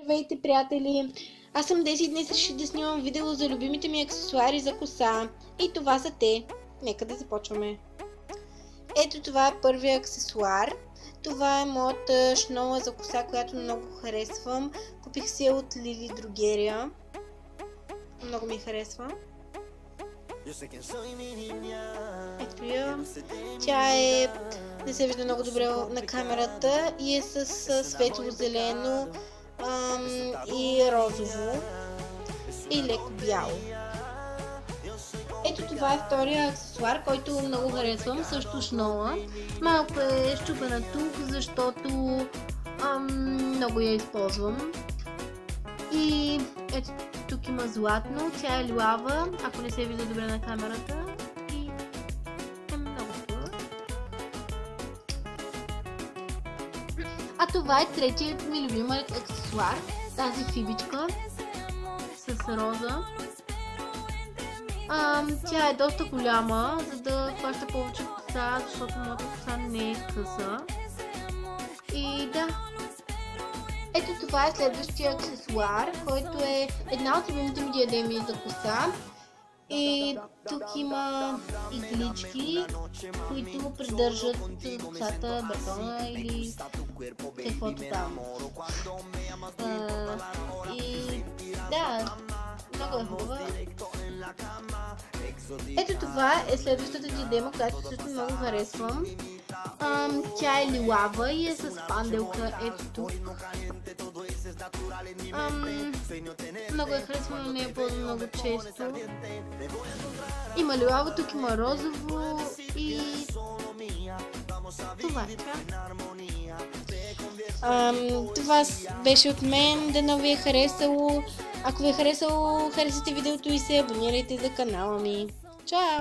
Здравейте, приятели! Аз съм Деси и днес реших да снимам видео за любимите ми аксесуари за коса. И това са те. Нека да започваме. Ето това е първият аксесуар. Това е моята шнола за коса, която много харесвам. Купих си я от Лили Дрогерия. Много ми харесва. Ето я. Тя е... не се вижда много добре на камерата и е с светло-зелено и розово и леко бяло. Ето това е втория аксесуар, който много харесвам, също шнола. Малко е щупена тук, защото много я използвам. И ето тук има златно, тя е лилава, ако не се вижда добре на камерата. И е много хубава. А това е третият ми любим аксесуар, тази фибичка с роза. Тя е доста голяма, за да хваща повече коса, защото моята коса не е къса. И да. Ето това е следващия аксесуар, който е една от любимите ми диадеми за коса. И тук има иглички, които придържат косата, батона или каквото там. И да, много е хубава. Ето това е следващата диадема, която също много харесвам. Тя е лилава и е с панделка, ето тук. Много я харесвам, но не я ползвам много често. Има лилаво, тук има розово и това е така. Това беше от мен, дано ви е харесало. Ако ви е харесало, харесайте видеото и се абонирайте за канала ми. Чао!